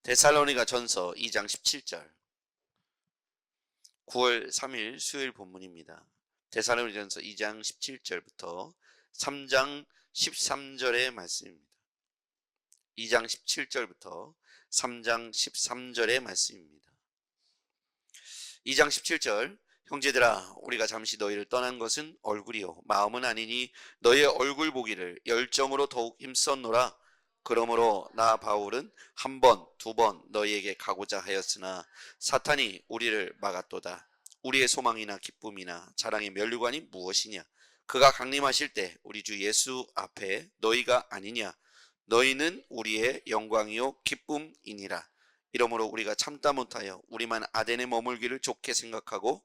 데살로니가 전서 2장 17절, 9월 3일 수요일 본문입니다. 데살로니가 전서 2장 17절부터 3장 13절의 말씀입니다. 2장 17절부터 3장 13절의 말씀입니다. 2장 17절, 형제들아 우리가 잠시 너희를 떠난 것은 얼굴이요 마음은 아니니 너희의 얼굴 보기를 열정으로 더욱 힘썼노라. 그러므로 나 바울은 한 번, 두 번 너희에게 가고자 하였으나 사탄이 우리를 막았도다. 우리의 소망이나 기쁨이나 자랑의 면류관이 무엇이냐? 그가 강림하실 때 우리 주 예수 앞에 너희가 아니냐? 너희는 우리의 영광이요 기쁨이니라. 이러므로 우리가 참다 못하여 우리만 아덴에 머물기를 좋게 생각하고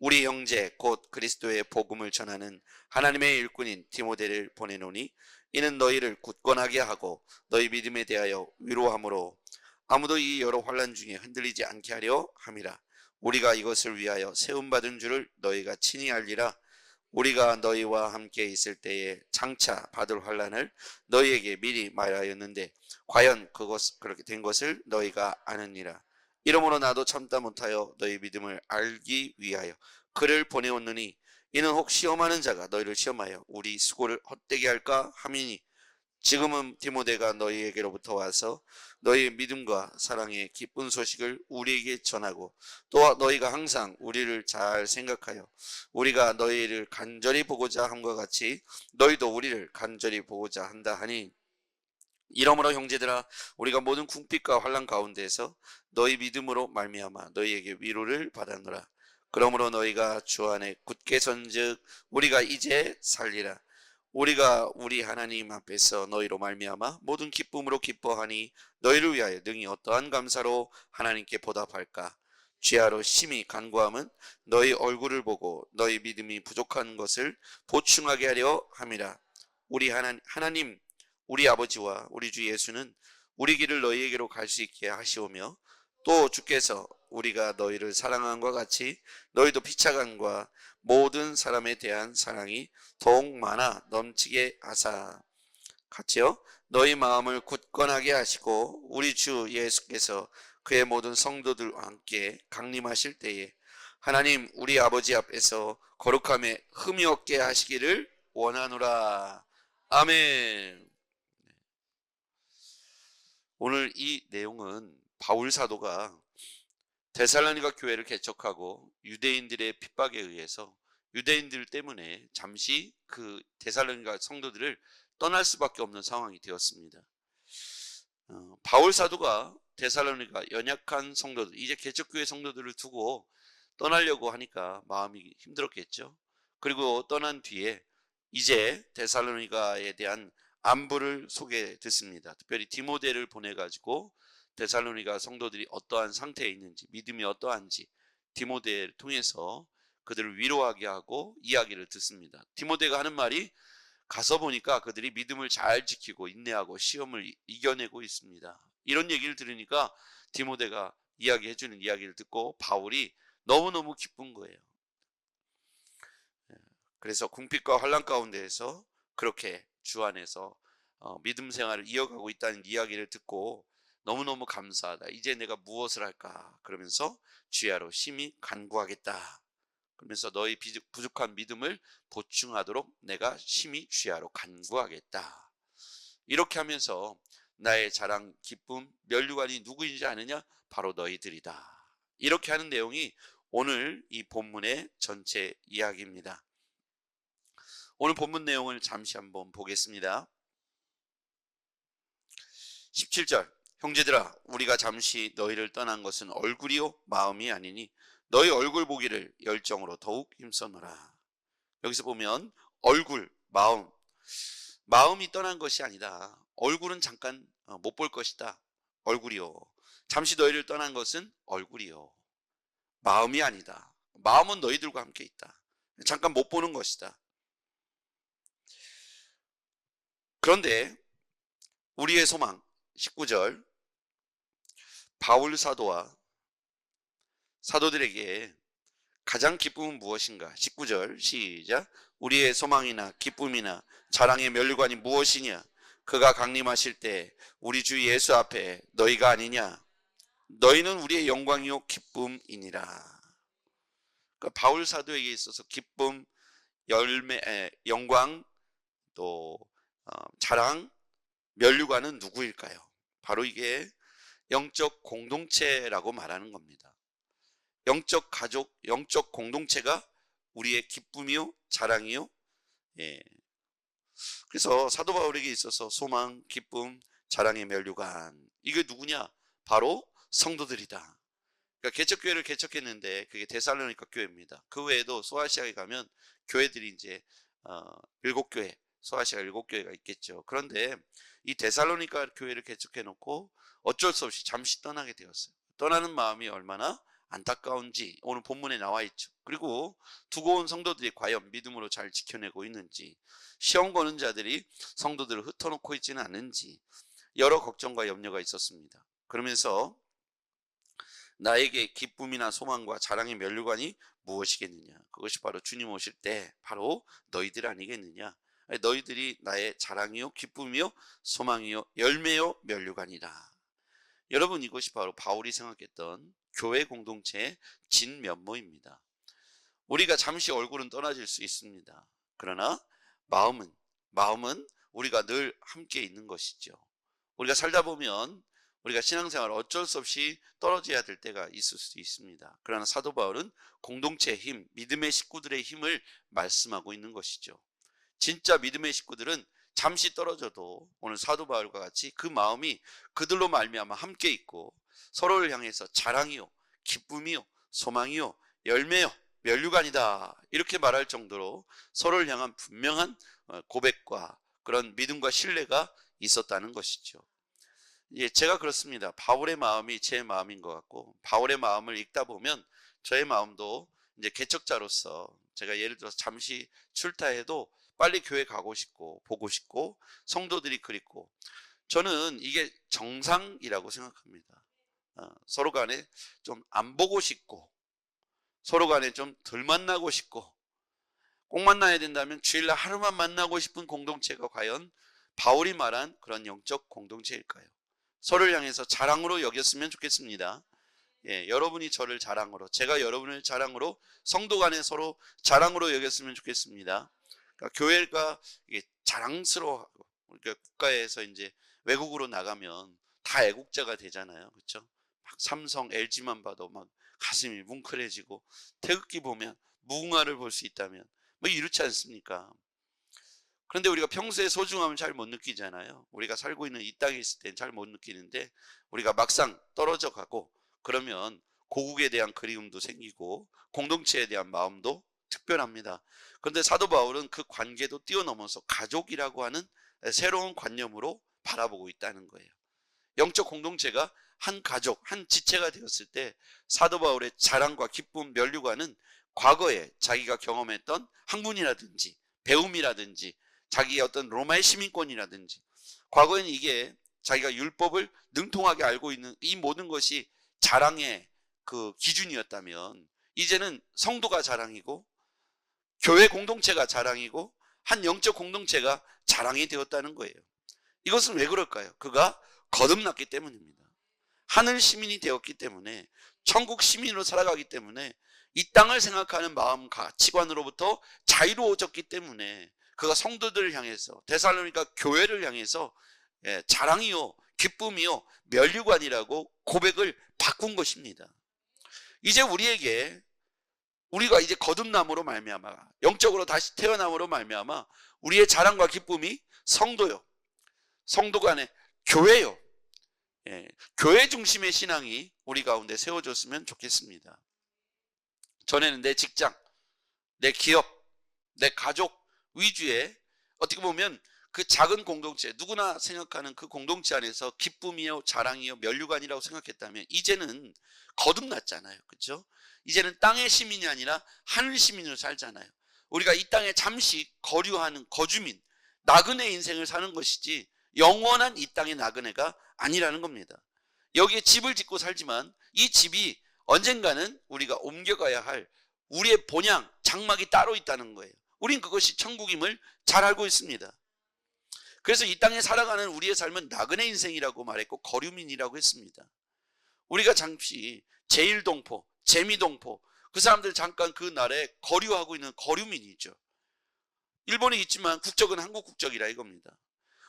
우리 형제 곧 그리스도의 복음을 전하는 하나님의 일꾼인 디모데를 보내노니 이는 너희를 굳건하게 하고 너희 믿음에 대하여 위로함으로 아무도 이 여러 환난 중에 흔들리지 않게 하려 함이라. 우리가 이것을 위하여 세움받은 줄을 너희가 친히 알리라. 우리가 너희와 함께 있을 때에 장차 받을 환난을 너희에게 미리 말하였는데 과연 그렇게 된 것을 너희가 아느니라. 이러므로 나도 참다 못하여 너희 믿음을 알기 위하여 그를 보내었느니 이는 혹 시험하는 자가 너희를 시험하여 우리 수고를 헛되게 할까 함이니 지금은 디모데가 너희에게로부터 와서 너희의 믿음과 사랑의 기쁜 소식을 우리에게 전하고 또 너희가 항상 우리를 잘 생각하여 우리가 너희를 간절히 보고자 함과 같이 너희도 우리를 간절히 보고자 한다 하니 이러므로 형제들아 우리가 모든 궁핍과 환난 가운데에서 너희 믿음으로 말미암아 너희에게 위로를 받았노라. 그러므로 너희가 주 안에 굳게 선즉 우리가 이제 살리라. 우리가 우리 하나님 앞에서 너희로 말미암아 모든 기쁨으로 기뻐하니 너희를 위하여 능히 어떠한 감사로 하나님께 보답할까? 주야로 심히 간구함은 너희 얼굴을 보고 너희 믿음이 부족한 것을 보충하게 하려 함이라. 우리 하나님 우리 아버지와 우리 주 예수는 우리 길을 너희에게로 갈 수 있게 하시오며 또 주께서 우리가 너희를 사랑한 것 같이 너희도 피차간과 모든 사람에 대한 사랑이 더욱 많아 넘치게 하사 같이요 너희 마음을 굳건하게 하시고 우리 주 예수께서 그의 모든 성도들과 함께 강림하실 때에 하나님 우리 아버지 앞에서 거룩함에 흠이 없게 하시기를 원하노라. 아멘. 오늘 이 내용은 바울 사도가 데살로니가 교회를 개척하고 유대인들의 핍박에 의해서 유대인들 때문에 잠시 그 데살로니가 성도들을 떠날 수밖에 없는 상황이 되었습니다. 바울 사도가 데살로니가 연약한 성도들, 이제 개척교회 성도들을 두고 떠나려고 하니까 마음이 힘들었겠죠. 그리고 떠난 뒤에 이제 데살로니가에 대한 안부를 소개 듣습니다. 특별히 디모데를 보내가지고 데살로니가 성도들이 어떠한 상태에 있는지 믿음이 어떠한지 디모데를 통해서 그들을 위로하게 하고 이야기를 듣습니다. 디모데가 하는 말이 가서 보니까 그들이 믿음을 잘 지키고 인내하고 시험을 이겨내고 있습니다. 이런 얘기를 들으니까 디모데가 이야기해주는 이야기를 듣고 바울이 너무너무 기쁜 거예요. 그래서 궁핍과 환난 가운데에서 그렇게 주 안에서 믿음 생활을 이어가고 있다는 이야기를 듣고 너무너무 감사하다. 이제 내가 무엇을 할까? 그러면서 주야로 심히 간구하겠다. 그러면서 너희 부족한 믿음을 보충하도록 내가 심히 주야로 간구하겠다. 이렇게 하면서 나의 자랑, 기쁨, 면류관이 누구인지 아느냐? 바로 너희들이다. 이렇게 하는 내용이 오늘 이 본문의 전체 이야기입니다. 오늘 본문 내용을 잠시 한번 보겠습니다. 17절, 형제들아 우리가 잠시 너희를 떠난 것은 얼굴이요 마음이 아니니 너희 얼굴 보기를 열정으로 더욱 힘써노라. 여기서 보면 얼굴, 마음이 떠난 것이 아니다. 얼굴은 잠깐 못 볼 것이다. 얼굴이요. 잠시 너희를 떠난 것은 얼굴이요. 마음이 아니다. 마음은 너희들과 함께 있다. 잠깐 못 보는 것이다. 그런데 우리의 소망 19절, 바울 사도와 사도들에게 가장 기쁨은 무엇인가? 19절 시작. 우리의 소망이나 기쁨이나 자랑의 면류관이 무엇이냐? 그가 강림하실 때 우리 주 예수 앞에 너희가 아니냐? 너희는 우리의 영광이요 기쁨이니라. 그러니까 바울 사도에게 있어서 기쁨, 열매, 영광, 또 자랑, 면류관은 누구일까요? 바로 이게 영적 공동체라고 말하는 겁니다. 영적 가족, 영적 공동체가 우리의 기쁨이요 자랑이요. 그래서 사도 바울에게 있어서 소망, 기쁨, 자랑의 면류관, 이게 누구냐? 바로 성도들이다. 그러니까 개척교회를 개척했는데 그게 데살로니가 교회입니다. 그 외에도 소아시아에 가면 교회들이 이제 7교회, 소아시아 7교회가 있겠죠. 그런데 이 데살로니가 교회를 개척해 놓고 어쩔 수 없이 잠시 떠나게 되었어요. 떠나는 마음이 얼마나 안타까운지 오늘 본문에 나와 있죠. 그리고 두고 온 성도들이 과연 믿음으로 잘 지켜내고 있는지, 시험 거는 자들이 성도들을 흩어놓고 있지는 않은지 여러 걱정과 염려가 있었습니다. 그러면서 나에게 기쁨이나 소망과 자랑의 면류관이 무엇이겠느냐? 그것이 바로 주님 오실 때 바로 너희들 아니겠느냐? 너희들이 나의 자랑이요 기쁨이요 소망이요 열매요 면류관이다. 여러분, 이것이 바로 바울이 생각했던 교회 공동체의 진면모입니다. 우리가 잠시 얼굴은 떠나질 수 있습니다. 그러나 마음은 우리가 늘 함께 있는 것이죠. 우리가 살다 보면 우리가 신앙생활 어쩔 수 없이 떨어져야 될 때가 있을 수 있습니다. 그러나 사도 바울은 공동체의 힘, 믿음의 식구들의 힘을 말씀하고 있는 것이죠. 진짜 믿음의 식구들은 잠시 떨어져도 오늘 사도 바울과 같이 그 마음이 그들로 말미암아 함께 있고 서로를 향해서 자랑이요 기쁨이요 소망이요 열매요 면류관이다, 이렇게 말할 정도로 서로를 향한 분명한 고백과 그런 믿음과 신뢰가 있었다는 것이죠. 제가 그렇습니다. 바울의 마음이 제 마음인 것 같고, 바울의 마음을 읽다 보면 저의 마음도 이제 개척자로서 제가 예를 들어서 잠시 출타해도 빨리 교회 가고 싶고 보고 싶고 성도들이 그립고, 저는 이게 정상이라고 생각합니다. 서로 간에 좀 안 보고 싶고 서로 간에 좀 덜 만나고 싶고, 꼭 만나야 된다면 주일날 하루만 만나고 싶은 공동체가 과연 바울이 말한 그런 영적 공동체일까요? 서로를 향해서 자랑으로 여겼으면 좋겠습니다. 여러분이 저를 자랑으로, 제가 여러분을 자랑으로, 성도 간에 서로 자랑으로 여겼으면 좋겠습니다. 그러니까 교회가 이게 자랑스러워하고, 그러니까 국가에서 이제 외국으로 나가면 다 애국자가 되잖아요. 그렇죠? 막 삼성, LG만 봐도 막 가슴이 뭉클해지고, 태극기 보면 무궁화를 볼 수 있다면 뭐 이렇지 않습니까? 그런데 우리가 평소에 소중함을 잘 못 느끼잖아요. 우리가 살고 있는 이 땅에 있을 땐 잘 못 느끼는데, 우리가 막상 떨어져 가고 그러면 고국에 대한 그리움도 생기고 공동체에 대한 마음도 특별합니다. 그런데 사도 바울은 그 관계도 뛰어넘어서 가족이라고 하는 새로운 관념으로 바라보고 있다는 거예요. 영적 공동체가 한 가족, 한 지체가 되었을 때 사도 바울의 자랑과 기쁨, 면류관은 과거에 자기가 경험했던 학문이라든지 배움이라든지 자기의 어떤 로마의 시민권이라든지, 과거에는 이게 자기가 율법을 능통하게 알고 있는 이 모든 것이 자랑의 그 기준이었다면, 이제는 성도가 자랑이고 교회 공동체가 자랑이고 한 영적 공동체가 자랑이 되었다는 거예요. 이것은 왜 그럴까요? 그가 거듭났기 때문입니다. 하늘 시민이 되었기 때문에, 천국 시민으로 살아가기 때문에, 이 땅을 생각하는 마음 가치관으로부터 자유로워졌기 때문에 그가 성도들을 향해서, 데살로니가 교회를 향해서 자랑이요 기쁨이요 면류관이라고 고백을 바꾼 것입니다. 이제 우리가 이제 거듭남으로 말미암아, 영적으로 다시 태어남으로 말미암아 우리의 자랑과 기쁨이 성도요, 성도 간의 교회요, 교회 중심의 신앙이 우리 가운데 세워졌으면 좋겠습니다. 전에는 내 직장, 내 기업, 내 가족 위주의, 어떻게 보면 그 작은 공동체, 누구나 생각하는 그 공동체 안에서 기쁨이요 자랑이요 면류관이라고 생각했다면, 이제는 거듭났잖아요. 그렇죠? 이제는 땅의 시민이 아니라 하늘 시민으로 살잖아요. 우리가 이 땅에 잠시 거류하는 거주민, 나그네 인생을 사는 것이지 영원한 이 땅의 나그네가 아니라는 겁니다. 여기에 집을 짓고 살지만 이 집이 언젠가는 우리가 옮겨가야 할 우리의 본향, 장막이 따로 있다는 거예요. 우린 그것이 천국임을 잘 알고 있습니다. 그래서 이 땅에 살아가는 우리의 삶은 나그네 인생이라고 말했고 거류민이라고 했습니다. 우리가 잠시 제일동포, 재미동포, 그 사람들 잠깐 그 나라에 거류하고 있는 거류민이죠. 일본에 있지만 국적은 한국 국적이라 이겁니다.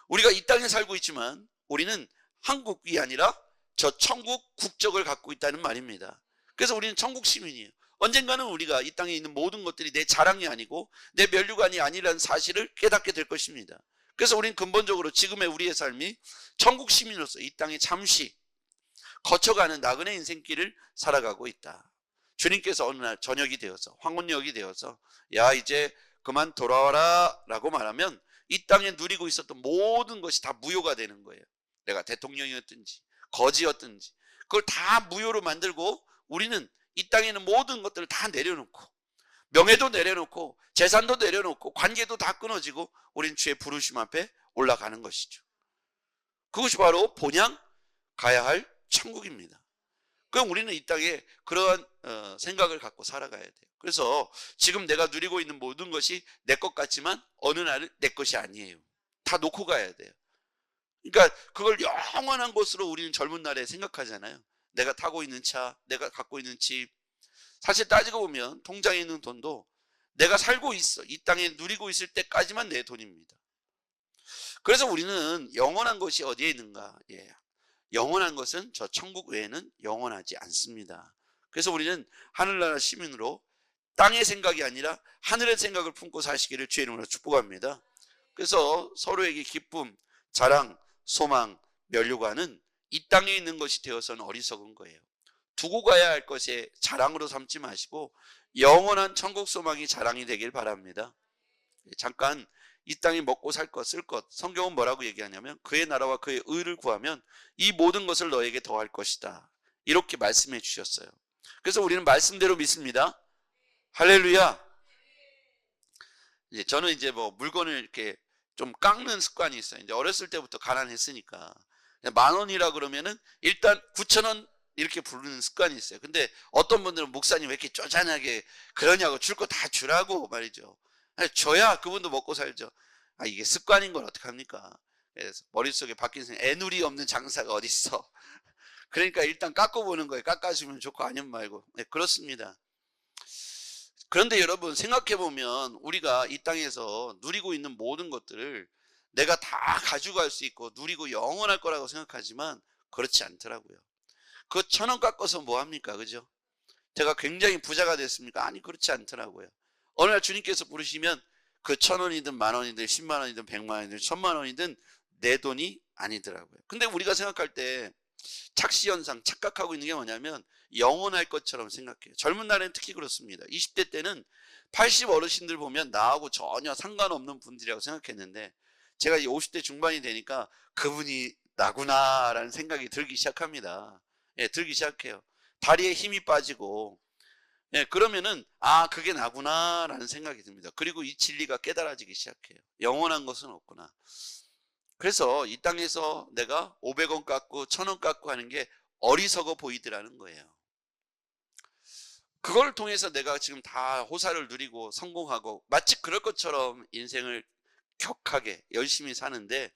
우리가 이 땅에 살고 있지만 우리는 한국이 아니라 저 천국 국적을 갖고 있다는 말입니다. 그래서 우리는 천국 시민이에요. 언젠가는 우리가 이 땅에 있는 모든 것들이 내 자랑이 아니고 내 면류관이 아니라는 사실을 깨닫게 될 것입니다. 그래서 우리는 근본적으로 지금의 우리의 삶이 천국 시민으로서 이 땅에 잠시 거쳐가는 나그네 인생길을 살아가고 있다. 주님께서 어느 날 저녁이 되어서, 황혼역이 되어서 야 이제 그만 돌아와라 라고 말하면 이 땅에 누리고 있었던 모든 것이 다 무효가 되는 거예요. 내가 대통령이었든지 거지였든지 그걸 다 무효로 만들고 우리는 이 땅에 있는 모든 것들을 다 내려놓고 명예도 내려놓고 재산도 내려놓고 관계도 다 끊어지고 우리는 주의 부르심 앞에 올라가는 것이죠. 그것이 바로 본향 가야 할 천국입니다. 그럼 우리는 이 땅에 그러한 생각을 갖고 살아가야 돼요. 그래서 지금 내가 누리고 있는 모든 것이 내 것 같지만 어느 날은 내 것이 아니에요. 다 놓고 가야 돼요. 그러니까 그걸 영원한 것으로 우리는 젊은 날에 생각하잖아요. 내가 타고 있는 차, 내가 갖고 있는 집, 사실 따지고 보면 통장에 있는 돈도 내가 살고 있어, 이 땅에 누리고 있을 때까지만 내 돈입니다. 그래서 우리는 영원한 것이 어디에 있는가? 영원한 것은 저 천국 외에는 영원하지 않습니다. 그래서 우리는 하늘나라 시민으로 땅의 생각이 아니라 하늘의 생각을 품고 사시기를 주의 이름으로 축복합니다. 그래서 서로에게 기쁨, 자랑, 소망, 면류관은 이 땅에 있는 것이 되어서는 어리석은 거예요. 두고 가야 할 것에 자랑으로 삼지 마시고 영원한 천국 소망이 자랑이 되길 바랍니다. 잠깐 이 땅에 먹고 살 것, 쓸 것, 성경은 뭐라고 얘기하냐면 그의 나라와 그의 의를 구하면 이 모든 것을 너에게 더할 것이다, 이렇게 말씀해 주셨어요. 그래서 우리는 말씀대로 믿습니다. 할렐루야. 저는 이제 뭐 물건을 이렇게 좀 깎는 습관이 있어요. 이제 어렸을 때부터 가난했으니까 10,000원이라 그러면은 일단 9,000원 이렇게 부르는 습관이 있어요. 근데 어떤 분들은 목사님 왜 이렇게 쪼잔하게 그러냐고, 줄 거 다 주라고 말이죠. 아니, 줘야 그분도 먹고 살죠. 이게 습관인 걸 어떡합니까? 그래서 머릿속에 박힌 생각, 애누리 없는 장사가 어딨어. 그러니까 일단 깎아보는 거예요. 깎아주면 좋고 아니면 말고. 그렇습니다. 그런데 여러분 생각해보면 우리가 이 땅에서 누리고 있는 모든 것들을 내가 다 가져갈 수 있고 누리고 영원할 거라고 생각하지만 그렇지 않더라고요. 그 1,000원 깎아서 뭐합니까? 그죠? 제가 굉장히 부자가 됐습니까? 아니, 그렇지 않더라고요. 어느 날 주님께서 부르시면 그 1,000원이든 10,000원이든 100,000원이든 100만원이든 10,000만원이든 내 돈이 아니더라고요. 근데 우리가 생각할 때 착시현상, 착각하고 있는 게 뭐냐면 영원할 것처럼 생각해요. 젊은 날에는 특히 그렇습니다. 20대 때는 80 어르신들 보면 나하고 전혀 상관없는 분들이라고 생각했는데 제가 이제 50대 중반이 되니까 그분이 나구나 라는 생각이 들기 시작합니다. 들기 시작해요. 다리에 힘이 빠지고 그러면은 그게 나구나 라는 생각이 듭니다. 그리고 이 진리가 깨달아지기 시작해요. 영원한 것은 없구나. 그래서 이 땅에서 내가 500원 깎고 1,000원 깎고 하는 게 어리석어 보이더라는 거예요. 그걸 통해서 내가 지금 다 호사를 누리고 성공하고 마치 그럴 것처럼 인생을 격하게 열심히 사는데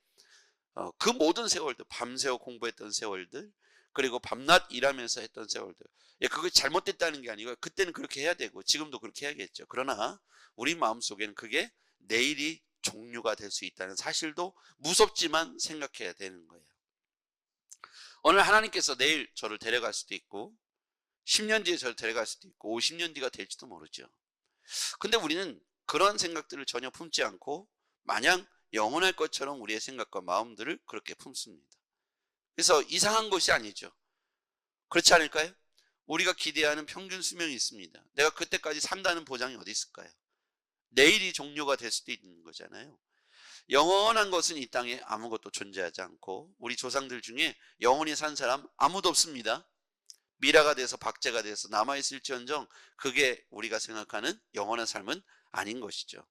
그 모든 세월들, 밤새워 공부했던 세월들, 그리고 밤낮 일하면서 했던 세월들, 그게 잘못됐다는 게 아니고 그때는 그렇게 해야 되고 지금도 그렇게 해야겠죠. 그러나 우리 마음속에는 그게 내일이 종류가 될 수 있다는 사실도 무섭지만 생각해야 되는 거예요. 오늘 하나님께서 내일 저를 데려갈 수도 있고 10년 뒤에 저를 데려갈 수도 있고 50년 뒤가 될지도 모르죠. 근데 우리는 그런 생각들을 전혀 품지 않고 마냥 영원할 것처럼 우리의 생각과 마음들을 그렇게 품습니다. 그래서 이상한 것이 아니죠. 그렇지 않을까요? 우리가 기대하는 평균 수명이 있습니다. 내가 그때까지 산다는 보장이 어디 있을까요? 내일이 종료가 될 수도 있는 거잖아요. 영원한 것은 이 땅에 아무것도 존재하지 않고 우리 조상들 중에 영원히 산 사람 아무도 없습니다. 미라가 돼서 박제가 돼서 남아있을지언정 그게 우리가 생각하는 영원한 삶은 아닌 것이죠.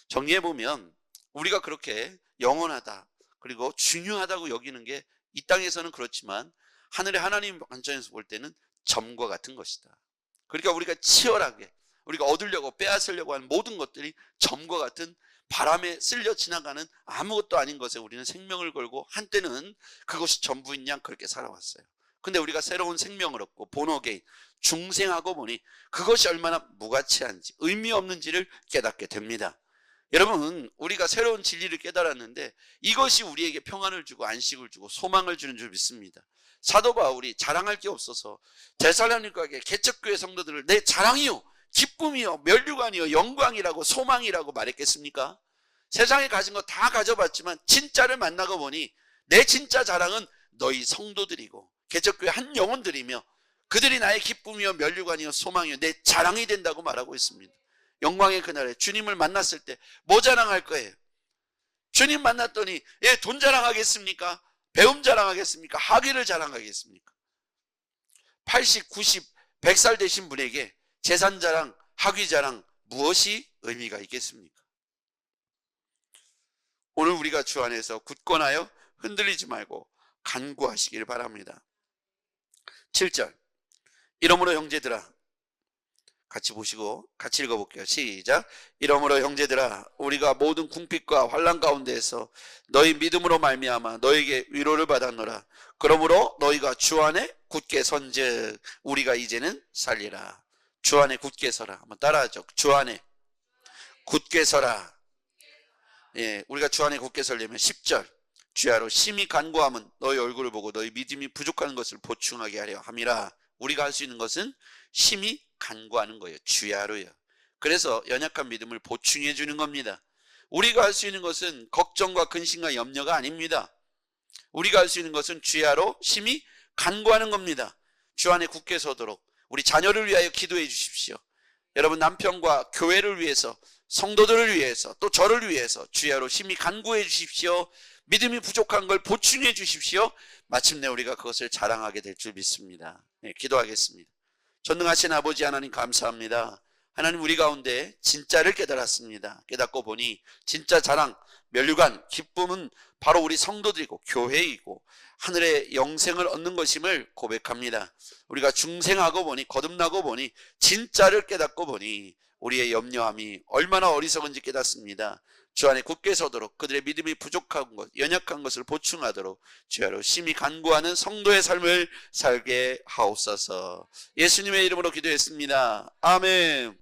정리해보면 우리가 그렇게 영원하다 그리고 중요하다고 여기는 게 이 땅에서는 그렇지만 하늘의 하나님 관점에서 볼 때는 점과 같은 것이다. 그러니까 우리가 치열하게 우리가 얻으려고 빼앗으려고 하는 모든 것들이 점과 같은 바람에 쓸려 지나가는 아무것도 아닌 것에 우리는 생명을 걸고 한때는 그것이 전부인 양 그렇게 살아왔어요. 근데 우리가 새로운 생명을 얻고 본어게인 중생하고 보니 그것이 얼마나 무가치한지 의미 없는지를 깨닫게 됩니다. 여러분, 우리가 새로운 진리를 깨달았는데 이것이 우리에게 평안을 주고 안식을 주고 소망을 주는 줄 믿습니다. 사도 바울이 자랑할 게 없어서 데살로니가의 개척교회 성도들을 내 자랑이요 기쁨이요 면류관이요 영광이라고 소망이라고 말했겠습니까? 세상에 가진 거 다 가져봤지만 진짜를 만나고 보니 내 진짜 자랑은 너희 성도들이고 개척교회 한 영혼들이며 그들이 나의 기쁨이요 면류관이요 소망이요 내 자랑이 된다고 말하고 있습니다. 영광의 그날에 주님을 만났을 때 뭐 자랑할 거예요? 주님 만났더니 돈 자랑하겠습니까? 배움 자랑하겠습니까? 학위를 자랑하겠습니까? 80, 90, 100살 되신 분에게 재산 자랑, 학위 자랑 무엇이 의미가 있겠습니까? 오늘 우리가 주 안에서 굳건하여 흔들리지 말고 간구하시길 바랍니다. 7절 이러므로 형제들아, 같이 보시고 같이 읽어볼게요. 시작. 이러므로 형제들아, 우리가 모든 궁핍과 환난 가운데에서 너희 믿음으로 말미암아 너에게 위로를 받았노라. 그러므로 너희가 주 안에 굳게 선즉 우리가 이제는 살리라. 주 안에 굳게 서라. 한번 따라하죠. 주 안에 굳게 서라. 우리가 주 안에 굳게 서려면 10절 주야로 심히 간구함은 너희 얼굴을 보고 너희 믿음이 부족한 것을 보충하게 하려 함이라. 우리가 할 수 있는 것은 심히 간구하는 거예요. 주야로요. 그래서 연약한 믿음을 보충해 주는 겁니다. 우리가 할 수 있는 것은 걱정과 근심과 염려가 아닙니다. 우리가 할 수 있는 것은 주야로 심히 간구하는 겁니다. 주 안에 굳게 서도록 우리 자녀를 위하여 기도해 주십시오. 여러분 남편과 교회를 위해서 성도들을 위해서 또 저를 위해서 주야로 심히 간구해 주십시오. 믿음이 부족한 걸 보충해 주십시오. 마침내 우리가 그것을 자랑하게 될 줄 믿습니다. 기도하겠습니다. 전능하신 아버지 하나님 감사합니다. 하나님 우리 가운데 진짜를 깨달았습니다. 깨닫고 보니 진짜 자랑, 면류관, 기쁨은 바로 우리 성도들이고 교회이고 하늘의 영생을 얻는 것임을 고백합니다. 우리가 중생하고 보니 거듭나고 보니 진짜를 깨닫고 보니 우리의 염려함이 얼마나 어리석은지 깨닫습니다. 주 안에 굳게 서도록 그들의 믿음이 부족한 것, 연약한 것을 보충하도록 주야로 심히 간구하는 성도의 삶을 살게 하옵소서. 예수님의 이름으로 기도했습니다. 아멘.